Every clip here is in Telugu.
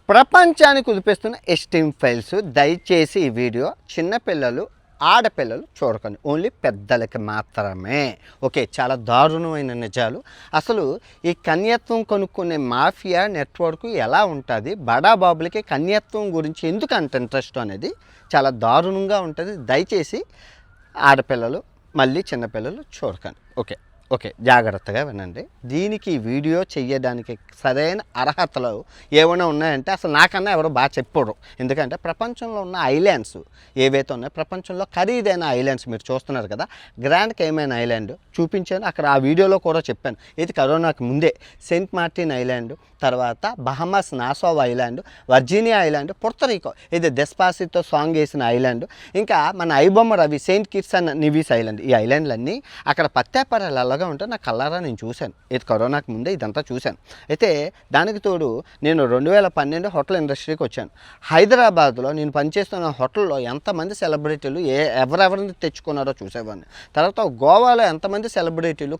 ప్రపంచాన్ని కుదిపిస్తున్న ఎస్టీమ్ ఫైల్స్. దయచేసి ఈ వీడియో చిన్నపిల్లలు ఆడపిల్లలు చూడకండి, ఓన్లీ పెద్దలకి మాత్రమే. ఓకే, చాలా దారుణమైన నిజాలు. అసలు ఈ కన్యత్వం కొనుక్కునే మాఫియా నెట్వర్క్ ఎలా ఉంటుంది, బడా బాబులకి కన్యత్వం గురించి ఎందుకు అంత ఇంట్రెస్ట్ అనేది చాలా దారుణంగా ఉంటుంది. దయచేసి ఆడపిల్లలు మళ్ళీ చిన్నపిల్లలు చూడకండి. ఓకే ఓకే జాగ్రత్తగా వినండి. దీనికి వీడియో చేయడానికి సరైన అర్హతలు ఏమైనా ఉన్నాయంటే అసలు నాకన్నా ఎవరో బాగా చెప్పరు. ఎందుకంటే ప్రపంచంలో ఉన్న ఐలాండ్స్ ఏవైతే ఉన్నాయో, ప్రపంచంలో ఖరీదైన ఐలాండ్స్ మీరు చూస్తున్నారు కదా. గ్రాండ్ కైమన్ ఐలాండ్ చూపించాను అక్కడ, ఆ వీడియోలో కూడా చెప్పాను. ఇది కరోనాకి ముందే సెయింట్ మార్టిన్ ఐలాండ్, తర్వాత బహమాస్ నాసో ఐలాండ్, వర్జీనియా ఐలాండ్, పొర్తరీకో ఇది డెస్పాసితో సాంగ్ వేసిన ఐలాండ్, ఇంకా మన iBomma Ravi Saint Kitts and Nivi's island. ఈ ఐలాండ్లన్నీ అక్కడ పత్తాపరాలు అలాగా ఉంటే నా కళ్ళారా నేను చూశాను. ఇది కరోనాకి ముందే ఇదంతా చూశాను. అయితే దానికి తోడు నేను 2012 హోటల్ ఇండస్ట్రీకి వచ్చాను. హైదరాబాద్లో నేను పనిచేస్తున్న హోటల్లో ఎంతమంది సెలబ్రిటీలు ఎవరెవరిని తెచ్చుకున్నారో చూసేవాడిని. తర్వాత గోవాలో ఎంతమంది సెలబ్రిటీలు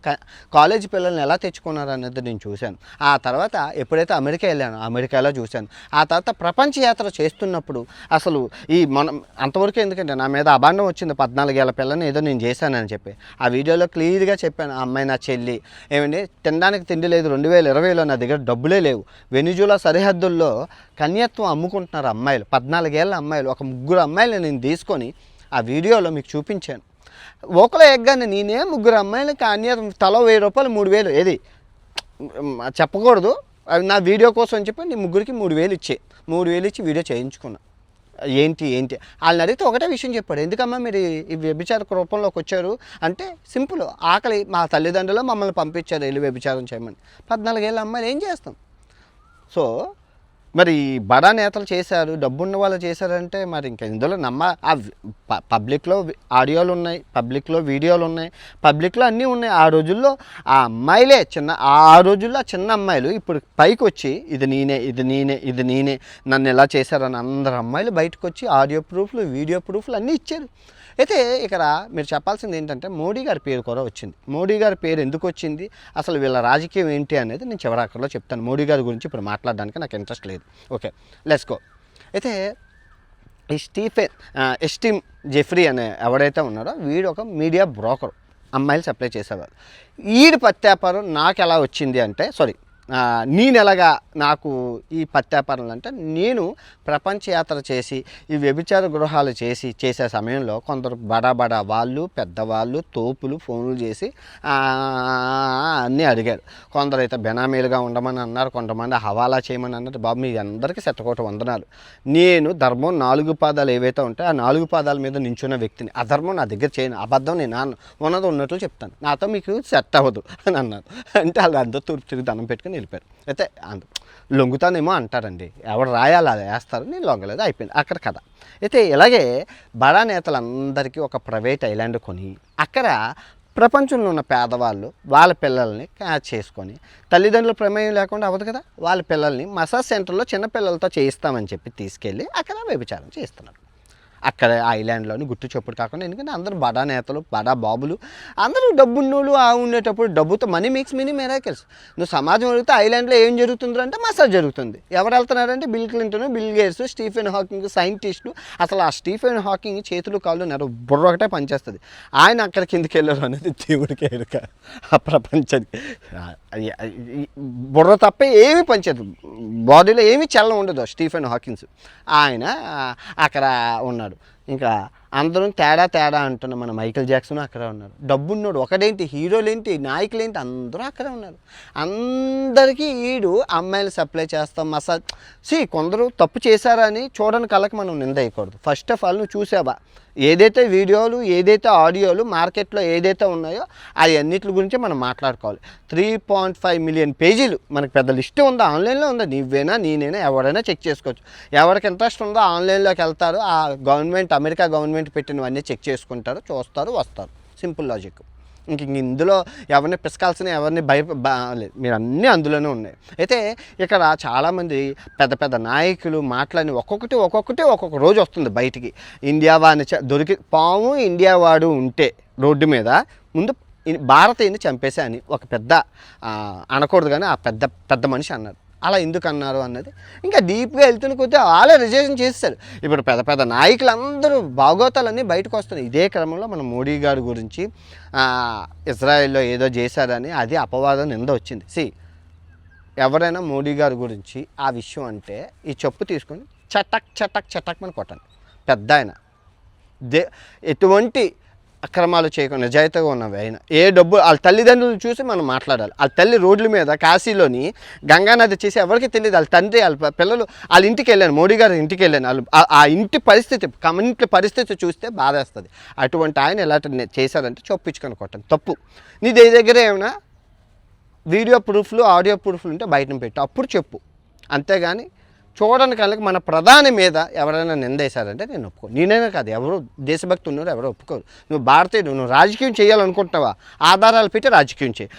కాలేజీ పిల్లల్ని ఎలా తెచ్చుకున్నారు అనేది నేను చూశాను. ఆ తర్వాత ఎప్పుడైతే అమెరికా వెళ్ళాను, అమెరికాలో చూశాను. ఆ తర్వాత ప్రపంచ యాత్ర చేస్తున్నప్పుడు అసలు ఈ మనం అంతవరకు ఎందుకంటే నా మీద అభాండం వచ్చింది 14 ఏళ్ల పిల్లని ఏదో నేను చేశానని చెప్పి. ఆ వీడియోలో క్లియర్గా చెప్పాను, ఆ అమ్మాయి నా చెల్లి. ఏమండి తినడానికి తిండి లేదు, 2020లో నా దగ్గర డబ్బులే లేవు. వెనిజులా సరిహద్దుల్లో కన్యత్వం అమ్ముకుంటున్నారు అమ్మాయిలు, 14 ఏళ్ళ అమ్మాయిలు. ఒక 3 అమ్మాయిలు నేను తీసుకొని ఆ వీడియోలో మీకు చూపించాను. ఒకలో ఎగ్గానే నేనే 3 అమ్మాయిలు కన్యత్వం తల 1000 రూపాయలు 3000 ఏది చెప్పకూడదు, అవి నా వీడియో కోసం అని చెప్పి నేను 3కి 3000 ఇచ్చి వీడియో చేయించుకున్నా. ఏంటి వాళ్ళని అడిగితే ఒకటే విషయం చెప్పాడు, ఎందుకమ్మా మీరు ఈ వ్యభిచార రూపంలోకి వచ్చారు అంటే సింపుల్, ఆకలి, మా తల్లిదండ్రులు మమ్మల్ని పంపించారు వెళ్ళి వ్యభిచారం చేయమని. 14 ఏళ్ళ అమ్మాయిలు ఏం చేస్తాం? సో మరి బడా నేతలు చేశారు, డబ్బున్న వాళ్ళు చేశారంటే మరి ఇంకా ఇందులో పబ్లిక్లో ఆడియోలు ఉన్నాయి, పబ్లిక్లో వీడియోలు ఉన్నాయి, పబ్లిక్లో అన్నీ ఉన్నాయి. ఆ రోజుల్లో ఆ అమ్మాయిలే ఆ రోజుల్లో చిన్న అమ్మాయిలు ఇప్పుడు పైకి వచ్చి ఇది నేనే నన్ను ఎలా చేశారని అందరు అమ్మాయిలు బయటకు వచ్చి ఆడియో ప్రూఫ్లు వీడియో ప్రూఫ్లు అన్నీ ఇచ్చారు. అయితే ఇక్కడ మీరు చెప్పాల్సింది ఏంటంటే మోడీ గారి పేరు కూడా వచ్చింది. మోడీ గారి పేరు ఎందుకు వచ్చింది, అసలు వీళ్ళ రాజకీయం ఏంటి అనేది నేను చివరాకర్లో చెప్తాను. మోడీ గారి గురించి ఇప్పుడు మాట్లాడడానికి నాకు ఇంట్రెస్ట్ లేదు. Okay let's go. అయితే ఈ ఎస్టీమ్ జెఫ్రీ అనే ఎవడైతే ఉన్నాడో వీడు ఒక మీడియా బ్రోకర్, అమ్మాయిలు సప్లై చేసేవారు. వీడి పత్యాపారం నాకు ఎలా వచ్చింది అంటే నేను ఎలాగా నాకు ఈ పత్యాపారాలు అంటే, నేను ప్రపంచ యాత్ర చేసి ఈ వ్యభిచార గృహాలు చేసే సమయంలో కొందరు బడా వాళ్ళు పెద్దవాళ్ళు తోపులు ఫోన్లు చేసి అన్నీ అడిగారు. కొందరు అయితే బెనామీలుగా ఉండమని అన్నారు, కొంతమంది హవాలా చేయమని అన్నారు. బాబు మీ అందరికీ శతకోటి వందనాలు. నేను ధర్మం 4 పాదాలు ఏవైతే ఉంటాయో ఆ 4 పాదాల మీద నించున్న వ్యక్తిని. అధర్మం నా దగ్గర చేయను, అబద్ధం నేను ఉన్నది ఉన్నట్లు చెప్తాను, నాతో మీకు సెట్ అవ్వదు అని అన్నారు. అంటే వాళ్ళు అందరూ తూర్పు తిరిగి దండం పెట్టుకుని వెళ్ళిపోయారు. అయితే లొంగుతానేమో అంటారండి, ఎవరు రాయాలి అది వేస్తారు, నేను లొంగలేదు, అయిపోయింది అక్కడ కథ. అయితే ఇలాగే బడా నేతలందరికీ ఒక ప్రైవేట్ ఐలాండ్ కొని అక్కడ ప్రపంచంలో ఉన్న పేదవాళ్ళు వాళ్ళ పిల్లల్ని క్యాచ్ చేసుకొని, తల్లిదండ్రుల ప్రమేయం లేకుండా అవ్వదు కదా, వాళ్ళ పిల్లల్ని మసాజ్ సెంటర్లో చిన్న పిల్లలతో చేయిస్తామని చెప్పి తీసుకెళ్ళి అక్కడ వ్యభిచారం చేస్తున్నారు. అక్కడ ఐలాండ్లోని గుట్టు చప్పుడు కాకుండా, ఎందుకంటే అందరూ బడా నేతలు బడా బాబులు అందరూ డబ్బున్నోళ్ళు ఉండేటప్పుడు డబ్బుతో మనీ మేక్స్ మెనీ మిరాకిల్స్. నువ్వు సమాజం అడిగితే ఐలాండ్లో ఏం జరుగుతుందో అంటే మసాజ్ జరుగుతుంది. ఎవరు వెళ్తున్నారంటే Bill Clinton, Bill Gates, Stephen Hawking సైంటిస్టులు. అసలు ఆ స్టీఫెన్ హాకింగ్ చేతులు కాళ్ళు బుర్ర ఒకటే పనిచేస్తుంది. ఆయన అక్కడ కిందకి వెళ్ళారు అనేది దేవుడికి ఎరుక. ఆ ప్రపంచానికి బుర్ర తప్ప ఏమీ పనిచేయదు, బాడీలో ఏమీ చలనం ఉండదు. స్టీఫెన్ హాకింగ్స్ ఆయన అక్కడ ఉన్నాడు. ఇంకా అందరూ తేడా అంటున్న మన మైకేల్ జాక్సన్ అక్కడ ఉన్నారు. డబ్బున్నాడు ఒకడేంటి, హీరోలేంటి, నాయకులేంటి అందరూ అక్కడే ఉన్నారు. అందరికీ ఈడు అమ్మాయిలు సప్లై చేస్తాం మసాజ్. కొందరు తప్పు చేశారని చూడని కళ్ళకి మనం నిందేయకూడదు. ఫస్ట్ ఆఫ్ ఆల్ నువ్వు చూసావా ఏదైతే వీడియోలు ఏదైతే ఆడియోలు మార్కెట్లో ఏదైతే ఉన్నాయో అవి అన్నిటి గురించి మనం మాట్లాడుకోవాలి. 3.5 మిలియన్ పేజీలు మనకు పెద్ద లిస్ట్ ఉందా, ఆన్లైన్లో ఉందా, నువ్వేనా నేనైనా ఎవరైనా చెక్ చేసుకోవచ్చు. ఎవరికి ఇంట్రెస్ట్ ఉందో ఆన్లైన్లోకి వెళ్తారు, ఆ అమెరికా గవర్నమెంట్ పెట్టినవన్నీ చెక్ చేసుకుంటారు, చూస్తారు, వస్తారు. Simple logic. ఇందులో ఎవరిని పిసకాల్సిన ఎవరిని లేదు, మీరు అన్నీ అందులోనే ఉన్నాయి. అయితే ఇక్కడ చాలామంది పెద్ద నాయకులు మాట్లాడిన ఒక్కొక్క రోజు వస్తుంది బయటికి. ఇండియా వాడిని దొరికి పాము ఇండియా వాడు ఉంటే రోడ్డు మీద ముందు భారతీయుని చంపేసా అని ఒక పెద్ద అనకూడదు కానీ ఆ పెద్ద మనిషి అన్నారు. అలా ఎందుకు అన్నారు అన్నది ఇంకా డీప్గా వెళ్తున్న కొద్దీ వాళ్ళే రిజర్వేషన్ చేస్తారు. ఇప్పుడు పెద్ద పెద్ద నాయకులందరూ భాగోతాలన్నీ బయటకు వస్తున్నాయి. ఇదే క్రమంలో మన మోడీ గారి గురించి ఇజ్రాయెల్లో ఏదో చేశారని అది అపవాదం నింద వచ్చింది. ఎవరైనా మోడీ గారి గురించి ఆ విషయం అంటే ఈ చెప్పు తీసుకొని చటక్ చటక్ చటక్ అని కొట్టండి. పెద్ద ఆయన ఎటువంటి అక్రమాలు చేయకుండా నిజాయితీగా ఉన్నవి ఆయన ఏ డబ్బు వాళ్ళ తల్లిదండ్రులను చూసి మనం మాట్లాడాలి. వాళ్ళ తల్లి రోడ్ల మీద కాశీలోని గంగానది చేసి ఎవరికి తెలియదు. వాళ్ళ తండ్రి వాళ్ళ పిల్లలు వాళ్ళ ఇంటికి వెళ్ళాను, మోడీ గారి ఇంటికి వెళ్ళాను. వాళ్ళు ఆ ఇంటి పరిస్థితి కమ్యూనిటీ పరిస్థితి చూస్తే బాధేస్తుంది. అటువంటి ఆయన ఎలా చేశారంటే చొప్పించుకొని కొట్టండి. తప్పు నీ దగ్గర ఏమైనా వీడియో ప్రూఫ్లు ఆడియో ప్రూఫ్లు ఉంటే బయటను పెట్టు, అప్పుడు చెప్పు. అంతేగాని చూడడానికి వాళ్ళకి మన ప్రధాని మీద ఎవరైనా నిందేశారంటే నేను ఒప్పుకోను. నేనైనా కాదు, ఎవరు దేశభక్తి ఉన్నారు ఎవరో ఒప్పుకోరు. నువ్వు భారతీయుడు, నువ్వు రాజకీయం చేయాలనుకుంటున్నావా ఆధారాలు పెట్టి రాజకీయం చేయి.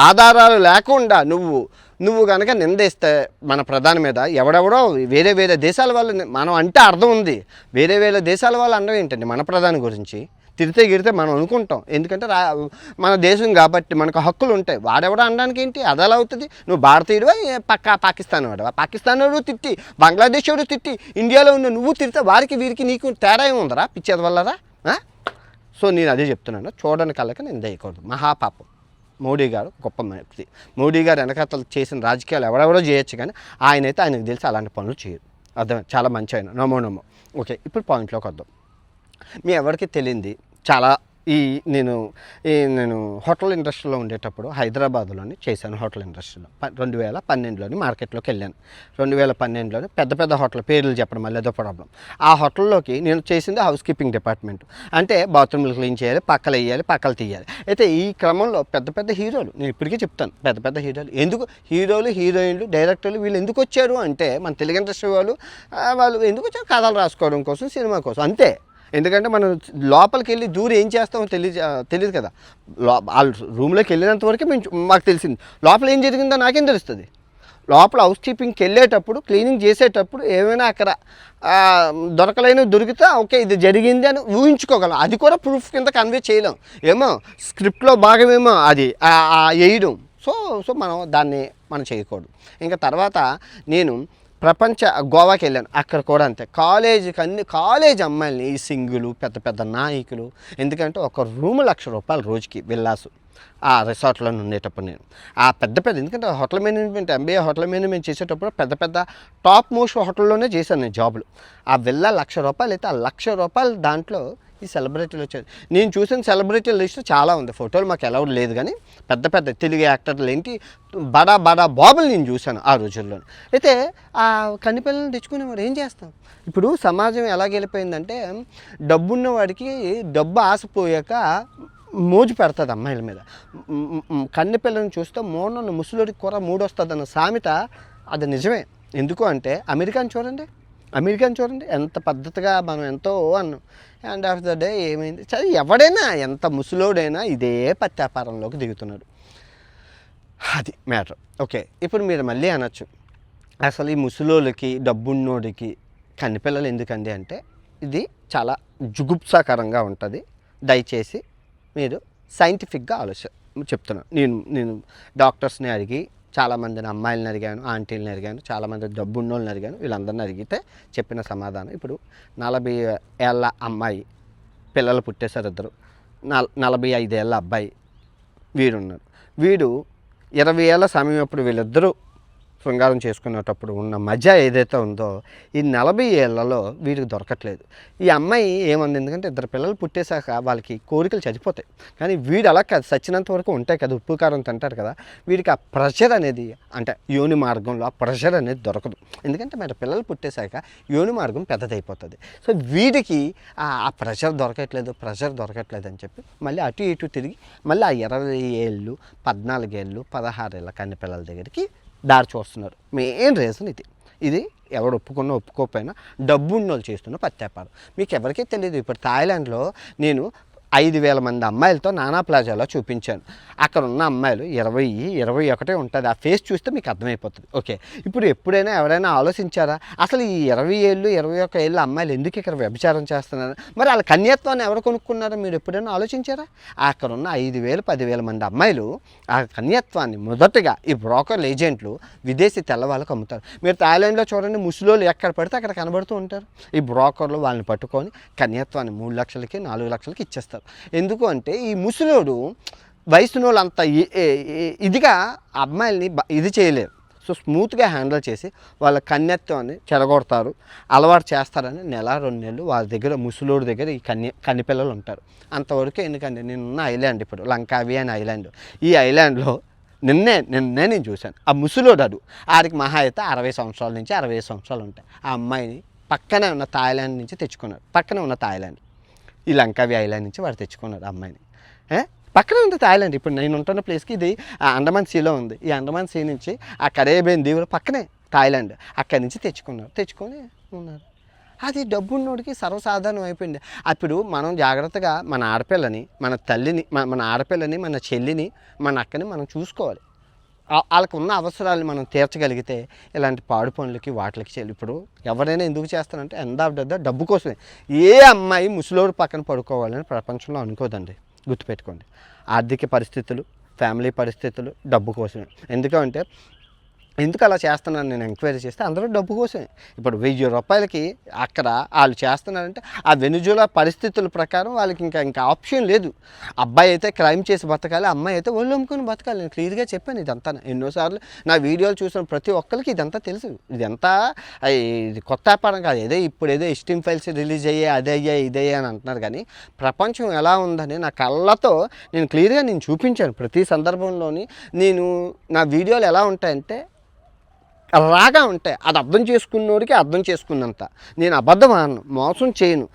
ఆధారాలు లేకుండా నువ్వు కనుక నిందేస్తే మన ప్రధాని మీద ఎవడెవడో వేరే దేశాల వాళ్ళు మనం అంటే అర్థం ఉంది. వేరే దేశాల వాళ్ళు అనడం ఏంటండి మన ప్రధాని గురించి తిరిగితే మనం అనుకుంటాం. ఎందుకంటే మన దేశం కాబట్టి మనకు హక్కులు ఉంటాయి. వాడెవడో అనడానికి ఏంటి, అది ఎలా అవుతుంది? నువ్వు భారతీయుడు పాకిస్తాన్ వాడు, పాకిస్తాన్ వాడు తిట్టి, బంగ్లాదేశ్ వాడు తిట్టి, ఇండియాలో ఉన్న నువ్వు తిరిగితే వారికి వీరికి నీకు తేడా ఏముందరా పిచ్చేది వల్లరా? సో నేను అదే చెప్తున్నాను, చూడడానికి కళ్ళకి నేను దయకూడదు. మహాపాపం. మోడీ గారు గొప్ప వ్యక్తి. మోడీ గారు వెనకాతలు చేసిన రాజకీయాలు ఎవరెవరో చేయొచ్చు, కానీ ఆయనకు తెలిసి అలాంటి పనులు చేయరు. అర్థం, చాలా మంచి ఆయన, నమో. ఓకే, ఇప్పుడు పాయింట్లోకి వద్దాం. మీ ఎవరికి తెలియంది చాలా నేను హోటల్ ఇండస్ట్రీలో ఉండేటప్పుడు హైదరాబాద్లోని చేశాను. హోటల్ ఇండస్ట్రీలో 2012లోని మార్కెట్లోకి వెళ్ళాను. 2012లోని పెద్ద హోటల్ పేర్లు చెప్పడం మళ్ళీ ఏదో ప్రాబ్లం. ఆ హోటల్లోకి నేను చేసింది హౌస్ కీపింగ్ డిపార్ట్మెంట్. అంటే బాత్రూమ్లు క్లీన్ చేయాలి, పక్కలు వేయాలి, పక్కలు తీయాలి. అయితే ఈ క్రమంలో పెద్ద హీరోలు, నేను ఇప్పటికీ చెప్తాను, పెద్ద హీరోలు ఎందుకు, హీరోలు హీరోయిన్లు డైరెక్టర్లు వీళ్ళు ఎందుకు వచ్చారు అంటే మన తెలుగు ఇండస్ట్రీ వాళ్ళు ఎందుకు వచ్చారు, కథలు రాసుకోవడం కోసం, సినిమా కోసం, అంతే. ఎందుకంటే మనం లోపలికి వెళ్ళి దూరం ఏం చేస్తామో తెలియదు కదా. వాళ్ళ రూమ్లోకి వెళ్ళినంత వరకే మాకు తెలిసింది, లోపల ఏం జరిగిందో నాకేం తెలుస్తుంది. లోపల హౌస్ కీపింగ్కి వెళ్ళేటప్పుడు, క్లీనింగ్ చేసేటప్పుడు ఏమైనా అక్కడ దొరికితే ఓకే ఇది జరిగింది అని ఊహించుకోగలం. అది కూడా ప్రూఫ్ కింద కన్వే చేయలేం. ఏమో స్క్రిప్ట్లో భాగమేమో అది వేయడం. సో మనం చేయకూడదు. ఇంకా తర్వాత నేను గోవాకి వెళ్ళాను. అక్కడ కూడా అంతే, కాలేజ్ అమ్మాయిలని ఈ సింగులు పెద్ద నాయకులు. ఎందుకంటే ఒక రూమ్ ₹1,00,000 రోజుకి విల్లాసు ఆ రిసార్ట్లో ఉండేటప్పుడు నేను పెద్ద ఎందుకంటే hotel management MBA hotel management చేసేటప్పుడు పెద్ద టాప్ మోస్ట్ హోటల్లోనే చేశాను నేను జాబులు. ఆ విల్లా ₹1,00,000 అయితే ఆ ₹1,00,000 దాంట్లో ఈ సెలబ్రిటీలు వచ్చారు. నేను చూసిన సెలబ్రిటీల లిస్ట్ చాలా ఉంది. ఫోటోలు మాకు ఎలా లేదు, కానీ పెద్ద తెలుగు యాక్టర్లు ఏంటి బడా బాబులు నేను చూశాను ఆ రోజుల్లో. అయితే ఆ కన్నిపిల్లలను తెచ్చుకుని మరి ఏం చేస్తాం? ఇప్పుడు సమాజం ఎలా గెలిపోయిందంటే డబ్బున్న వాడికి డబ్బు ఆశపోయాక మోజు పెడుతుంది అమ్మాయిల మీద. కన్నె పిల్లని చూస్తే మోనన్న ముసలోడికి కూర మూడొస్తుందన్న సామెత అది నిజమే. ఎందుకు అంటే అమెరికాని చూడండి ఎంత పద్ధతిగా మనం ఎంతో అన్నాం. అండ్ ఆఫ్ ద డే ఏమైంది, సరే ఎవడైనా ఎంత ముసలోడైనా ఇదే పత్యాపారంలోకి దిగుతున్నాడు. అది మ్యాటర్. ఓకే, ఇప్పుడు మీరు మళ్ళీ అనొచ్చు, అసలు ఈ ముసలోళ్ళకి డబ్బున్నోడికి కన్నెపిల్లలు ఎందుకండి అంటే ఇది చాలా జుగుప్సాకరంగా ఉంటుంది. దయచేసి మీరు సైంటిఫిక్గా చెప్తున్నాను. నేను డాక్టర్స్ని అడిగి, చాలామందిని అమ్మాయిలని అడిగాను, ఆంటీలని అడిగాను, చాలామంది డబ్బున్నోళ్ళని అడిగాను. వీళ్ళందరిని అడిగితే చెప్పిన సమాధానం, ఇప్పుడు 40 ఏళ్ళ అమ్మాయి పిల్లలు పుట్టేశారు, 45 ఏళ్ళ అబ్బాయి వీడున్నాడు. వీడు 20 ఏళ్ళ సమయం అప్పుడు వీళ్ళిద్దరూ శృంగారం చేసుకునేటప్పుడు ఉన్న మజా ఏదైతే ఉందో ఈ 40 ఏళ్లలో వీడికి దొరకట్లేదు. ఈ అమ్మాయి ఏమంది, ఎందుకంటే 2 పిల్లలు పుట్టేశాక వాళ్ళకి కోరికలు చచ్చిపోతాయి, కానీ వీడు అలా కాదు, చచ్చినంత వరకు ఉంటాయి కదా, ఉప్పు కారం తింటారు కదా, వీడికి ఆ ప్రెషర్ అనేది, అంటే యోని మార్గంలో ఆ ప్రెషర్ అనేది దొరకదు. ఎందుకంటే మరి పిల్లలు పుట్టేశాక యోని మార్గం పెద్దదైపోతుంది. సో వీడికి ఆ ప్రెషర్ దొరకట్లేదు అని చెప్పి మళ్ళీ అటు ఇటు తిరిగి మళ్ళీ ఆ 20 ఏళ్ళు 14 ఏళ్ళు 16 ఏళ్ళ కన్ని పిల్లల దగ్గరికి దారి చూస్తున్నారు. మెయిన్ రీజన్ ఇది ఎవరు ఒప్పుకోకపోయినా డబ్బు ఉన్న వాళ్ళు చేస్తున్న పత్యాపారం. మీకు ఎవరికీ తెలియదు. ఇప్పుడు థాయిలాండ్లో నేను 5,000 మంది అమ్మాయిలతో నానా ప్లాజాలో చూపించాను. అక్కడ ఉన్న అమ్మాయిలు 20, 21 ఉంటుంది. ఆ ఫేస్ చూస్తే మీకు అర్థమైపోతుంది. ఓకే, ఇప్పుడు ఎప్పుడైనా ఎవరైనా ఆలోచించారా అసలు ఈ 20 ఏళ్ళు 21 ఏళ్ళ అమ్మాయిలు ఎందుకు ఇక్కడ వ్యభిచారం చేస్తున్నారు? మరి వాళ్ళ కన్యత్వాన్ని ఎవరు కొనుక్కున్నారో మీరు ఎప్పుడైనా ఆలోచించారా? అక్కడ ఉన్న 5,000, 10,000 మంది అమ్మాయిలు ఆ కన్యత్వాన్ని మొదటగా ఈ బ్రోకర్ ఏజెంట్లు విదేశీ తెల్లవాళ్ళకు అమ్ముతారు. మీరు థాయిలాండ్లో చూడండి, ముసలోళ్ళు ఎక్కడ పడితే అక్కడ కనబడుతూ ఉంటారు. ఈ బ్రోకర్లు వాళ్ళని పట్టుకొని కన్యత్వాన్ని 3 లక్షలకి 4 లక్షలకి ఇచ్చేస్తారు. ఎందుకు అంటే ఈ ముసలోడు వయసులో అంత ఇదిగా అమ్మాయిల్ని ఇది చేయలేరు. సో స్మూత్గా హ్యాండిల్ చేసి వాళ్ళ కన్యత్వాన్ని చెడగొడతారు, అలవాటు చేస్తారని 1-2 నెలలు వాళ్ళ దగ్గర ముసలోడి దగ్గర ఈ కన్నిపిల్లలు ఉంటారు. అంతవరకు ఎందుకంటే నేనున్న ఐలాండ్ ఇప్పుడు లంకావి అనే ఐలాండ్. ఈ ఐలాండ్లో నిన్నే నేను చూశాను. ఆ ముసలోడు ఆడికి మహా అయితే 60 సంవత్సరాల నుంచి 65 సంవత్సరాలు ఉంటాయి. ఆ అమ్మాయిని పక్కనే ఉన్న థాయిలాండ్ నుంచి తెచ్చుకున్నాడు. పక్కనే ఉన్న థాయిలాండ్, ఈ లంకావి ఐలాండ్ నుంచి వాడు తెచ్చుకున్నాడు అమ్మాయిని. పక్కనే ఉంది థాయిలాండ్. ఇప్పుడు నేను ఉంటున్న ప్లేస్కి ఇది అండమాన్ సీలో ఉంది. ఈ అండమాన్ సీ నుంచి ఆ కరేబియన్ దీవుల పక్కనే థాయిలాండ్. అక్కడి నుంచి తెచ్చుకొని ఉన్నారు. అది డబ్బున్నోడికి సర్వసాధారణం అయిపోయింది. అప్పుడు మనం జాగ్రత్తగా మన ఆడపిల్లని, మన తల్లిని, మన ఆడపిల్లని, మన చెల్లిని, మన అక్కని మనం చూసుకోవాలి. వాళ్ళకు ఉన్న అవసరాలు మనం తీర్చగలిగితే ఇలాంటి పాడు పనులకి వాటికి చేయాలి. ఇప్పుడు ఎవరైనా ఎందుకు చేస్తారంటే ఎండ్ ఆఫ్ ద డబ్బు కోసమే. ఏ అమ్మాయి ముసలోడు పక్కన పడుకోవాలని ప్రపంచంలో అనుకోదండి, గుర్తుపెట్టుకోండి. ఆర్థిక పరిస్థితులు, ఫ్యామిలీ పరిస్థితులు డబ్బు కోసమే. ఎందుకంటే ఎందుకు అలా చేస్తున్నాను నేను ఎంక్వైరీ చేస్తే అందరూ డబ్బు కోసమే. ఇప్పుడు 1000 రూపాయలకి అక్కడ వాళ్ళు చేస్తున్నారంటే ఆ వెనుజులా పరిస్థితుల ప్రకారం వాళ్ళకి ఇంకా ఆప్షన్ లేదు. అబ్బాయి అయితే క్రైమ్ చేసి బతకాలి, అమ్మాయి అయితే ఒళ్ళు అమ్ముకొని బతకాలి. నేను క్లియర్గా చెప్పాను ఇదంతా. ఎన్నోసార్లు నా వీడియోలు చూసిన ప్రతి ఒక్కరికి ఇదంతా తెలుసు. ఇదంతా ఇది కొత్త వ్యాపారం కాదు. ఏదో ఎస్టీమ్ ఫైల్స్ రిలీజ్ అయ్యాయి, అదయ్యాయి ఇదయ్యాయి అని అంటున్నారు. కానీ ప్రపంచం ఎలా ఉందని నా కళ్ళతో నేను క్లియర్గా చూపించాను. ప్రతి సందర్భంలోని నా వీడియోలు ఎలా ఉంటాయంటే రాగా ఉంటాయి. అది అర్థం చేసుకున్నోడికి అర్థం చేసుకున్నంత. నేను అబద్ధం ఆడను, మోసం చేయను.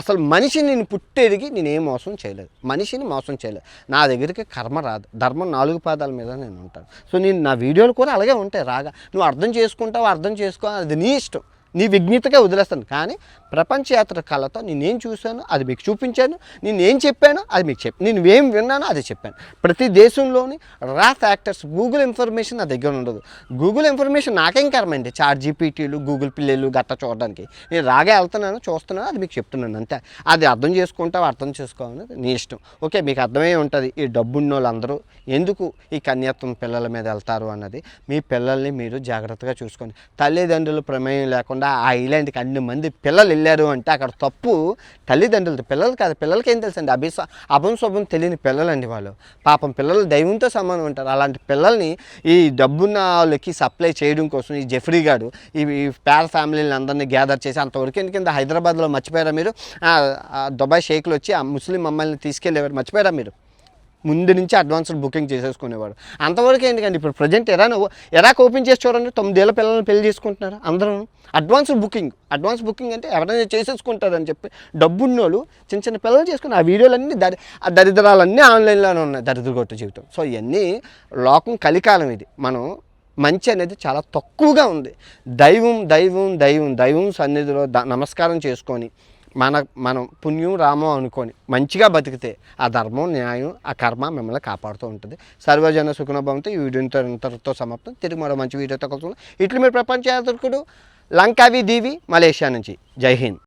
అసలు మనిషిని నేను పుట్టేదికి నేనేం మోసం చేయలేదు, మనిషిని మోసం చేయలేదు. నా దగ్గరికి కర్మ రాదు, ధర్మం 4 పాదాల మీద నేను ఉంటాను. సో నా వీడియోలు కూడా అలాగే ఉంటాయి రాగా. నువ్వు అర్థం చేసుకుంటావు, అర్థం చేసుకో, అది నీ ఇష్టం, నీ విజ్ఞతగా వదిలేస్తాను. కానీ ప్రపంచ యాత్ర కళతో నేనేం చూశాను అది మీకు చూపించాను, నేనేం చెప్పానో అది మీకు నేను ఏం విన్నానో అది చెప్పాను. ప్రతి దేశంలోని రా ఫ్యాక్టర్స్, గూగుల్ ఇన్ఫర్మేషన్ నా దగ్గర ఉండదు. గూగుల్ ఇన్ఫర్మేషన్ నాకేం కర్మండి, చాట్ జీపీటీలు, గూగుల్ పిల్లలు గట్ట చూడడానికి. నేను రాగా వెళ్తున్నాను, చూస్తున్నాను, అది మీకు చెప్తున్నాను అంతే. అది అర్థం చేసుకుంటావు, అర్థం చేసుకోవాలనేది నీ ఇష్టం. ఓకే, మీకు అర్థమై ఉంటుంది ఈ డబ్బున్న వాళ్ళందరూ ఎందుకు ఈ కన్యాత్వం పిల్లల మీద వెళ్తారు అన్నది. మీ పిల్లల్ని మీరు జాగ్రత్తగా చూసుకోండి. తల్లిదండ్రుల ప్రమేయం లేకుండా ఆ ఐలాండ్కి అన్ని మంది పిల్లలు వెళ్ళారు అంటే అక్కడ తప్పు తల్లిదండ్రులది, పిల్లలు కాదు. పిల్లలకి ఏం తెలుసండి, అభంశుభం తెలియని పిల్లలండి వాళ్ళు. పాపం పిల్లలు దైవంతో సమానం ఉంటారు. అలాంటి పిల్లల్ని ఈ డబ్బున్న వాళ్ళకి సప్లై చేయడం కోసం ఈ జెఫ్రీ గాడు ఈ పేద ఫ్యామిలీని అందరినీ గ్యాదర్ చేసి అంతవరకు ఎందుకంటే హైదరాబాద్లో మర్చిపోయారా మీరు? దుబాయ్ షేక్లు వచ్చి ఆ ముస్లిం అమ్మాయిని తీసుకెళ్ళేవారు, మర్చిపోయారా మీరు? ముందు నుంచి అడ్వాన్స్డ్ బుకింగ్ చేసేసుకునేవాడు. అంతవరకు ఎందుకండి ఇప్పుడు ప్రజెంట్ ఎరాక్ ఓపెన్ చేసి చూడండి, 9 ఏళ్ళ పిల్లల్ని పెళ్లి చేసుకుంటున్నారు అందరూ. అడ్వాన్స్ బుకింగ్ అంటే ఎవరైనా చేసేసుకుంటారని చెప్పి డబ్బున్నోళ్ళు చిన్న పిల్లలు చేసుకుని ఆ వీడియోలన్నీ దరిద్రాలన్నీ ఆన్లైన్లోనే ఉన్నాయి, దరిద్రగొట్టు జీవితం. సో ఇవన్నీ లోకం కలికాలం. ఇది మనం మంచి అనేది చాలా తక్కువగా ఉంది. దైవం సన్నిధిలో నమస్కారం చేసుకొని మనం పుణ్యం రామం అనుకొని మంచిగా బతికితే ఆ ధర్మం, న్యాయం, ఆ కర్మ మిమ్మల్ని కాపాడుతూ ఉంటుంది. సర్వజన సుఖనభవంతో ఈ వీడియో ఇంతటితో సమాప్తం. తిరిగి మరో మంచి వీడియోతో కలుసుకుందాం. ఇట్లు మీరు ప్రపంచ యాత్రికుడు లంకావి దీవి మలేషియా నుంచి. జై హింద్.